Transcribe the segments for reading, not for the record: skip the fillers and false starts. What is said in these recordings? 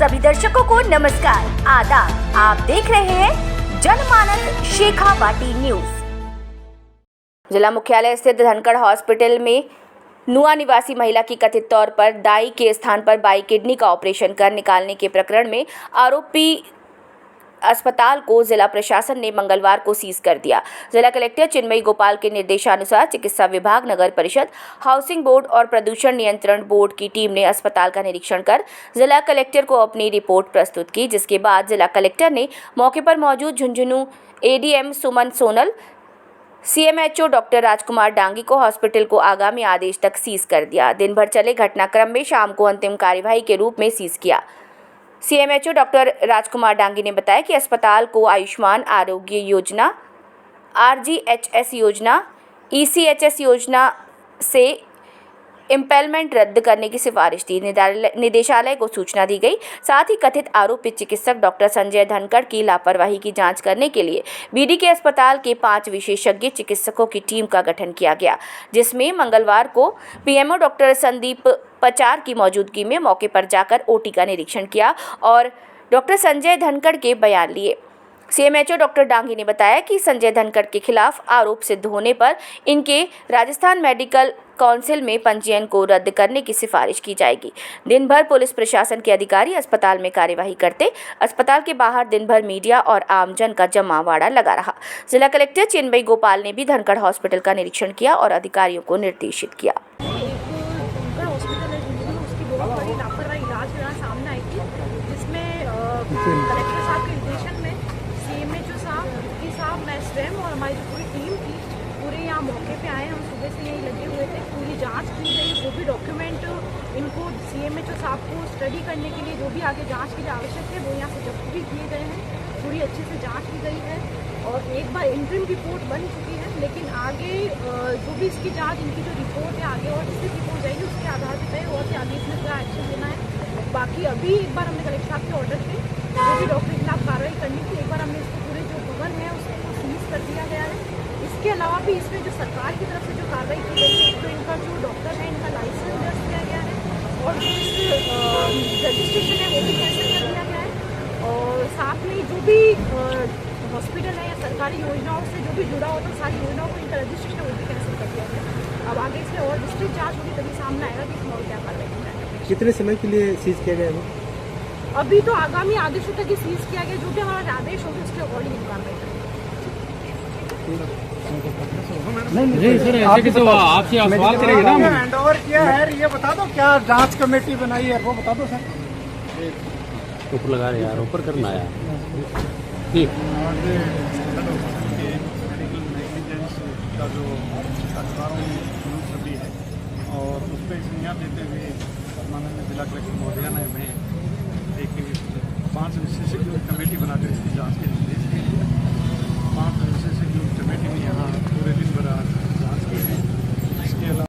सभी दर्शकों को नमस्कार, आदाब। आप देख रहे हैं जनमानस शेखावाटी न्यूज। जिला मुख्यालय स्थित धनखड़ हॉस्पिटल में नुआ निवासी महिला की कथित तौर पर दाई के स्थान पर बाई किडनी का ऑपरेशन कर निकालने के प्रकरण में आरोपी अस्पताल को जिला प्रशासन ने मंगलवार को सीज कर दिया। जिला कलेक्टर चिन्मयी गोपाल के निर्देशानुसार चिकित्सा विभाग, नगर परिषद, हाउसिंग बोर्ड और प्रदूषण नियंत्रण बोर्ड की टीम ने अस्पताल का निरीक्षण कर जिला कलेक्टर को अपनी रिपोर्ट प्रस्तुत की, जिसके बाद जिला कलेक्टर ने मौके पर मौजूद झुंझुनू एडीएम सुमन सोनल, सीएमएचओ डॉक्टर राजकुमार डांगी को हॉस्पिटल को आगामी आदेश तक सीज कर दिया। दिन भर चले घटनाक्रम में शाम को अंतिम कार्यवाही के रूप में सीज किया। सीएमएचओ डॉक्टर राजकुमार डांगी ने बताया कि अस्पताल को आयुष्मान आरोग्य योजना, आरजीएचएस योजना, ईसीएचएस योजना से इम्पेलमेंट रद्द करने की सिफारिश थी। निदेशालय को सूचना दी गई। साथ ही कथित आरोपित चिकित्सक डॉक्टर संजय धनखड़ की लापरवाही की जांच करने के लिए बीडीके अस्पताल के 5 विशेषज्ञ चिकित्सकों की टीम का गठन किया गया, जिसमें मंगलवार को पीएमओ डॉक्टर संदीप पचार की मौजूदगी में मौके पर जाकर ओटी का निरीक्षण किया और डॉक्टर संजय धनखड़ के बयान लिए। सीएमएचओ डॉक्टर डांगी ने बताया कि संजय धनखड़ के खिलाफ आरोप सिद्ध होने पर इनके राजस्थान मेडिकल काउंसिल में पंजीयन को रद्द करने की सिफारिश की जाएगी। दिन भर पुलिस प्रशासन के अधिकारी अस्पताल में कार्यवाही करते। अस्पताल के बाहर दिन भर मीडिया और आमजन का जमावड़ा लगा रहा। जिला कलेक्टर चिन्मयी गोपाल ने भी धनखड़ हॉस्पिटल का निरीक्षण किया और अधिकारियों को निर्देशित किया। कलेक्टर साहब के निर्देशन में सीएमएचओ साहब, डिप्टी साहब, मैं स्वयं और हमारी जो पूरी टीम थी, पूरे यहाँ मौके पे आए। हम सुबह से यहीं लगे हुए थे। पूरी जांच की गई। जो भी डॉक्यूमेंट इनको सीएमएचओ साहब को स्टडी करने के लिए जो भी आगे जांच के लिए आवश्यक है, वो यहाँ से जब्त भी किए गए हैं। पूरी अच्छे से जाँच की गई है और एक बार इंटरिम रिपोर्ट बन चुकी है, लेकिन आगे जो भी इसकी जाँच, इनकी जो रिपोर्ट है आगे और जिससे रिपोर्ट जाएगी उसके आधार पर तय और आगे इसमें क्या एक्शन लेना है। बाकी अभी एक बार हमने कलेक्टर साहब के ऑर्डर पे जो भी डॉक्टर के खिलाफ कार्रवाई करनी थी, एक बार हमने इसको पूरे जो भवन है उसको सीज कर दिया गया है। इसके अलावा भी इसमें जो सरकार की तरफ से जो कार्रवाई की गई है, तो इनका जो डॉक्टर है इनका लाइसेंस दर्ज किया गया है और जो रजिस्ट्रेशन है वो भी कैंसिल कर दिया गया है। और साथ में जो भी हॉस्पिटल है या सरकारी योजनाओं से जो भी जुड़ा होता है, सारी योजनाओं को इनका रजिस्ट्रेशन वो भी कैंसिल कर दिया गया है। अब आगे इसमें और विस्तृत जाँच होगी तभी सामने आएगा कि इसमें और क्या कार्रवाई की जाएगी। कितने समय के लिए सीज किया गया है? अभी तो आगामी आदेशों तक ही सीज किया गया। जो भी हमारा आदेश होगा उसके अकॉर्डिंग कार्रवाई करेंगे। नहीं सर, ऐसे कैसे हुआ? आपसे सवाल करेंगे ना। हैंड ओवर किया है, ये बता दो क्या जांच कमेटी बनाई है वो बता दो सर। ऊपर लगा रहे यार, ऊपर करना है ठीक। का जो अखबारों में छवि है और उस पर सुनिया देते हुए माननीय जिला कलेक्टर महोदया ने हमें एक 5 विशेषज्ञों की कमेटी बनाकर इसकी जांच के निर्देश दिए। 5 विशेषज्ञों की कमेटी ने यहाँ पूरे दिन भर जांच की है। इसके अलावा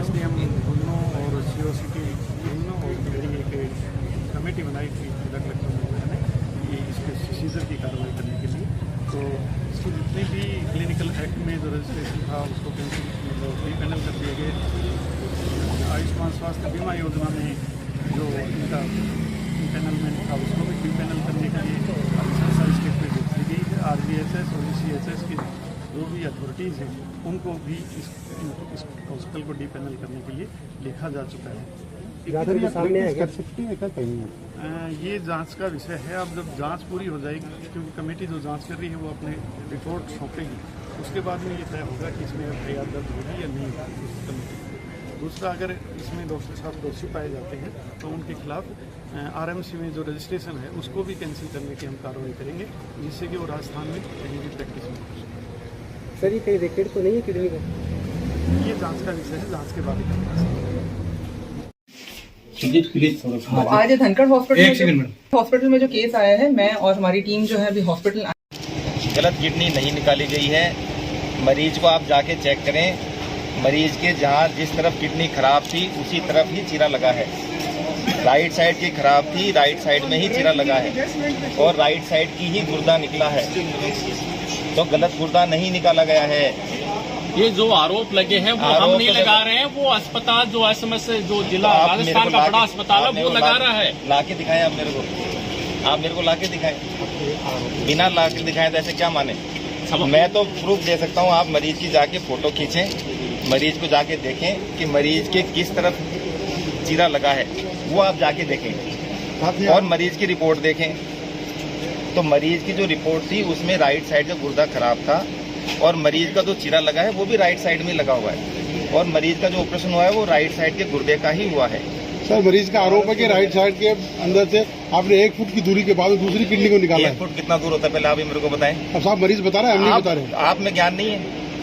एसडीएम दोनों और सीओसी की दोनों और एक कमेटी बनाई थी जिला कलेक्टर महोदया ने कि इसके सीजर की कार्रवाई करने के लिए। तो इसकी जितनी भी क्लिनिकल एक्ट में जो रजिस्ट्रेशन था उसको रीपैनल कर दिए गए। आयुष्मान स्वास्थ्य बीमा योजना में जो इनका इम्पेनलमेंट था उसको भी रीपैनल करने के लिए स्टेटमेंट दी गई है। आरजीएचएस और ईसीएचएस की जो भी अथॉरिटीज़ हैं उनको भी इस हॉस्पिटल को डीपैनल करने के लिए लिखा जा चुका है। सामने कर सकती है क्या कहीं? ये जांच का विषय है। अब जब जांच पूरी हो जाएगी, क्योंकि कमेटी जो जांच कर रही है वो अपने रिपोर्ट सौंपेगी, उसके बाद में ये तय होगा कि इसमें एफआईआर दर्ज होगी या नहीं होगी। दूसरा, अगर इसमें डॉक्टर साहब दोषी पाए जाते हैं तो उनके खिलाफ आरएमसी में जो रजिस्ट्रेशन है उसको भी कैंसिल करने की हम कार्रवाई करेंगे, जिससे कि वो राजस्थान में कहीं भी प्रैक्टिस में हो। सर ये कहीं रिकॉर्ड तो नहीं है किडनी का? ये जाँच का विषय है, जाँच के बाद ही करना। आज धनखड़ हॉस्पिटल में जो केस आया है, मैं और हमारी टीम जो है अभी हॉस्पिटल। गलत किडनी नहीं निकाली गई है। मरीज को आप जाके चेक करें, मरीज के जहाँ जिस तरफ किडनी खराब थी उसी तरफ ही चीरा लगा है। राइट साइड की खराब थी, राइट साइड में ही चीरा लगा है और राइट साइड की ही गुर्दा निकला है। तो गलत गुर्दा नहीं निकाला गया है। ये जो आरोप लगे हैं वो हम नहीं लगा रहे हैं, वो अस्पताल जो एसएमएस जो जिला राजस्थान का बड़ा अस्पताल है वो लगा रहा है। लाके दिखाएं आप मेरे को लाके दिखाएं, बिना लाके दिखाएं तो ऐसे क्या माने? मैं तो प्रूफ दे सकता हूँ, आप मरीज की जाके फोटो खींचें, मरीज को जाके देखें कि मरीज के किस तरफ चीरा लगा है, वो आप जाके देखें और मरीज की रिपोर्ट देखें। तो मरीज की जो रिपोर्ट थी उसमें राइट साइड का गुर्दा खराब था और मरीज का जो चीरा लगा है वो भी राइट साइड में लगा हुआ है और मरीज का जो ऑपरेशन हुआ है वो राइट साइड के गुर्दे का ही हुआ है। सर, मरीज का आरोप है कि राइट साइड के अंदर से आपने 1 फुट की दूरी के बाद दूसरी किडनी को निकाला है। 1 फुट कितना दूर होता है पहले आप ही मेरे को बताएं। अब साहब मरीज बता रहे हैं, हम नहीं बता रहे। आप में ज्ञान नहीं है?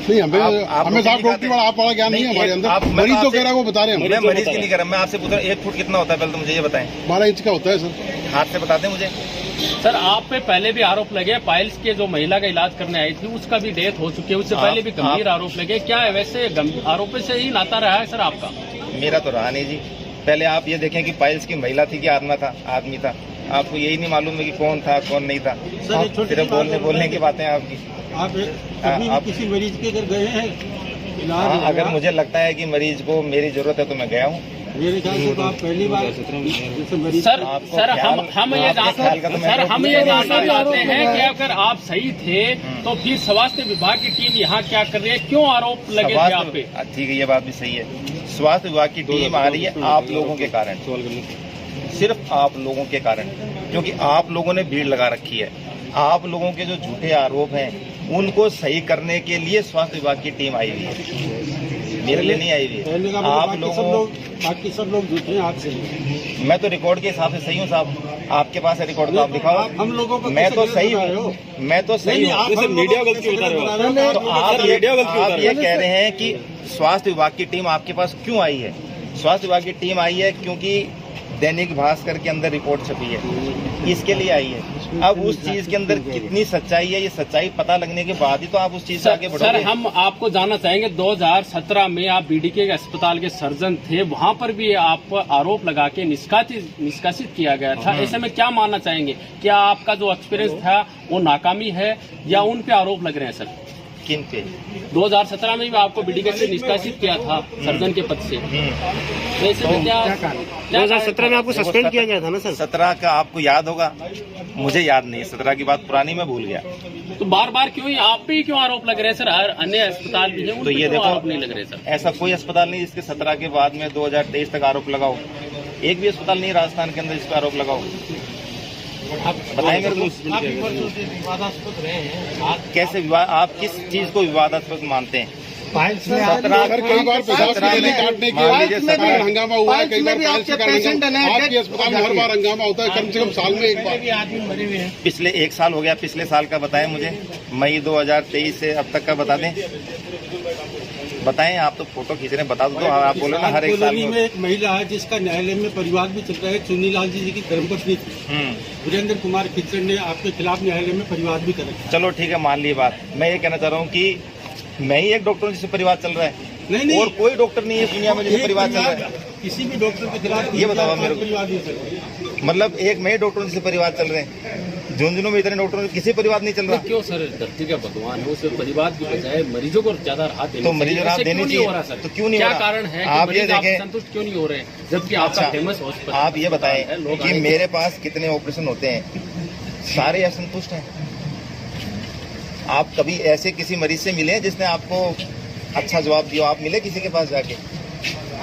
नहीं, हमें साहब डॉक्टर वाला आप वाला ज्ञान नहीं है हमारे अंदर। मरीज जो कह रहा है वो बता रहे हैं। मैं मरीज की नहीं कह रहा, मैं आपसे पूछ रहा हूँ 1 फुट कितना होता है पहले तो मुझे ये बताएं। 12 इंच का होता है सर। हाथ से बता दें मुझे। सर, आप पे पहले भी आरोप लगे, पाइल्स के जो महिला का इलाज करने आई थी उसका भी डेथ हो चुकी है, उससे पहले भी गंभीर आरोप लगे। क्या है वैसे आरोप से ही नाता रहा है सर आपका? मेरा तो रहा नहीं जी। पहले आप ये देखें कि पाइल्स की महिला थी कि आदमी था, आपको यही नहीं मालूम है कि कौन था कौन नहीं था। सिर्फ बोलने की बातें आपकी। आप किसी मरीज के घर गए हैं? हाँ, अगर मुझे लगता है कि मरीज को मेरी जरूरत है तो मैं गया हूँ। मेरे ख्याल से तो आप पहली बार सर हम ये जानना चाहते हैं कि अगर आप सही थे तो फिर स्वास्थ्य विभाग की टीम यहाँ क्या कर रही है, क्यों आरोप लगे थे आप पे? ठीक है, ये बात भी सही है। स्वास्थ्य विभाग की टीम आ रही है आप लोगों के कारण, सिर्फ आप लोगों के कारण, क्योंकि आप लोगों ने भीड़ लगा रखी है। आप लोगों के जो झूठे आरोप हैं उनको सही करने के लिए स्वास्थ्य विभाग की टीम आई हुई है, मेरे लिए नहीं आई हुई है। आप लोगों बाकी सब लोग झूठे हैं आपसे। मैं तो रिकॉर्ड के हिसाब से सही हूँ साहब, आपके पास है रिकॉर्ड तो आप दिखाओ। हम लोगों को मैं तो सही हूँ, मैं तो सही हूँ। मीडिया गलती बता रहे हो। तो आप ये कह रहे हैं कि स्वास्थ्य विभाग की टीम आपके पास क्यों आई है? स्वास्थ्य विभाग की टीम आई है क्योंकि दैनिक भास्कर के अंदर रिपोर्ट छपी है, इसके लिए आई है। अब उस चीज के अंदर कितनी सच्चाई है, ये सच्चाई पता लगने के बाद ही तो आप उस चीज से आगे बढ़ोगे। सर, हम आपको जानना चाहेंगे 2017 में आप बीडीके के अस्पताल के सर्जन थे, वहां पर भी आप आरोप लगा के निष्कासित किया गया था। ऐसे में क्या मानना चाहेंगे, क्या आपका जो एक्सपीरियंस था वो नाकामी है या उन पे आरोप लग रहे हैं सर? किन पे? 2017 में भी आपको बीडीके से निष्कासित किया था सर्जन के पद से। वैसे में क्या 2017 में आपको सस्पेंड किया गया था ना सर? 17 का आपको याद होगा, मुझे याद नहीं। 17 की बात पुरानी मैं भूल गया। तो बार बार क्यों आप पे क्यों आरोप लग रहे हैं सर? हर अन्य अस्पताल भी है, तो ये देखो आरोप नहीं लग रहे सर। ऐसा कोई अस्पताल नहीं जिसके 17 के बाद में 2023 तक आरोप लगाओ। एक भी अस्पताल नहीं राजस्थान के अंदर जिस पर आरोप लगाओ। बताएंगे विवादास्पद रहे हैं कैसे विवाद? आप किस चीज को विवादास्पद मानते हैं? सर, कई बार पेशाब की नली काटने के कारण हंगामा हुआ है, कई बार आपके अस्पताल में हर बार हंगामा होता है, कम से कम साल में एक बार। पिछले 1 साल हो गया, पिछले साल का बताएं मुझे, मई 2023 से अब तक का बता दें। बताएं, आप तो फोटो खींच रहे हैं, बता दो। तो आप बोले ना हर एक साल में एक महिला है जिसका न्यायालय में परिवाद भी चल रहा है, चुन्नीलाल जी की धर्मपत्नी थी, वीरेंद्र कुमार खिचड़ ने आपके खिलाफ न्यायालय में परिवाद भी करा। चलो ठीक है, मान ली बात। मैं ये कहना चाह रहा हूँ कि मैं ही एक डॉक्टर हूँ जिससे परिवाद चल रहा है, नहीं और कोई डॉक्टर नहीं है दुनिया में जिससे परिवाद चल रहा है। किसी भी डॉक्टर के खिलाफ ये बताओ मेरे को। परिवाद नहीं चल रहा। मतलब एक मैं ही डॉक्टर हूँ जिससे परिवाद चल रहे हैं, झुंझुनू में इतने डॉक्टर किसी परिवाद नहीं चल रहा। क्यों सर? धरती का भगवान है, उसे परिवार की बजाय मरीजों को ज्यादा राहत देनी तो मरीजों को राहत देनी चाहिए, तो क्यों नहीं हो रहा? क्या कारण है? आप ये देखें, संतुष्ट क्यों नहीं हो रहे हैं जबकि आपका फेमस हॉस्पिटल? आप ये बताएं कि मेरे पास कितने ऑपरेशन होते हैं, सारे असंतुष्ट हैं। आप कभी ऐसे किसी मरीज से मिले जिसने आपको अच्छा जवाब दिया? आप मिले किसी के पास जाके?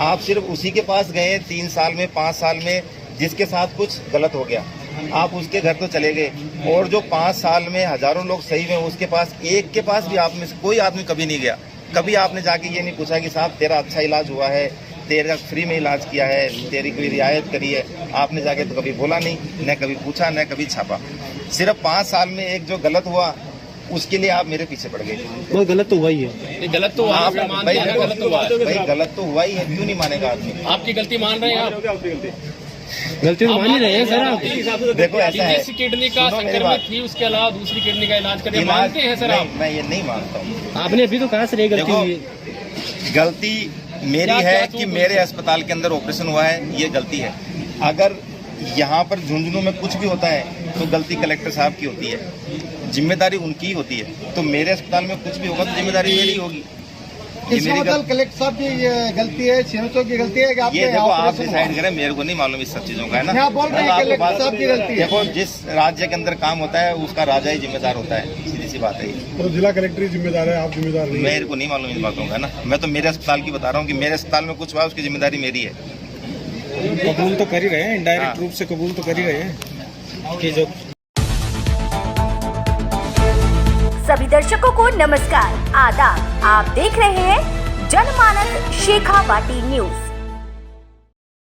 आप सिर्फ उसी के पास गए 3 साल में 5 साल में जिसके साथ कुछ गलत हो गया, आप उसके घर तो चले गए। और जो 5 साल में हजारों लोग सही हुए उसके पास, एक के पास भी आप में से कोई आदमी कभी नहीं गया। कभी आपने जाके ये नहीं पूछा कि साहब तेरा अच्छा इलाज हुआ है, तेरा फ्री में इलाज किया है, तेरी कोई रियायत करी है? आपने जाके तो कभी बोला नहीं, न कभी पूछा, न कभी छापा। सिर्फ 5 साल में एक जो गलत हुआ उसके लिए आप मेरे पीछे पड़ गए। वो गलत तो हुआ ही है। गलत तो आप भाई गलत हुआ है। भाई गलत तो हुआ ही है, क्यों नहीं मानेगा आदमी? आपकी गलती मान रहे हैं आप? गलती तो मान ही रहे हैं सर आप। देखो ऐसा है, जिस किडनी का संक्रमण थी उसके अलावा दूसरी किडनी का इलाज करने मानते हैं सर आप? मैं ये नहीं मानता हूँ। आपने अभी तो कहा सर ये गलती हुई है। गलती मेरी है कि मेरे अस्पताल के अंदर ऑपरेशन हुआ है, ये गलती है। अगर यहाँ पर झुंझुनू में कुछ भी होता है तो गलती कलेक्टर साहब की होती है, जिम्मेदारी उनकी ही होती है। तो मेरे अस्पताल में कुछ भी होगा तो जिम्मेदारी मेरी होगी। ये मेरी गलती कलेक्टर साहब की गलती है, सीएमओ की गलती है कि ये देखो आप डिसाइड करें, मेरे को नहीं मालूम इस सब चीजों का, है ना। आप बोल रहे हैं मैं तो आपको कलेक्टर बात- साहब की गलती है। देखो जिस राज्य के अंदर काम होता है उसका राजा ही जिम्मेदार होता है, सीधी सी बात है ये। तो जिला कलेक्टर ही जिम्मेदार है, आप जिम्मेदार नहीं है। मेरे को नहीं मालूम इन बातों का, है ना। मैं तो मेरे अस्पताल की बता रहा हूँ कि मेरे अस्पताल में कुछ हुआ उसकी जिम्मेदारी मेरी है। कबूल तो कर ही रहे हैं, हाँ। इनडायरेक्ट रूप से कबूल तो कर ही रहे हैं कि जो सभी दर्शकों को नमस्कार, आदाब। आप देख रहे हैं जनमानस शेखावाटी न्यूज।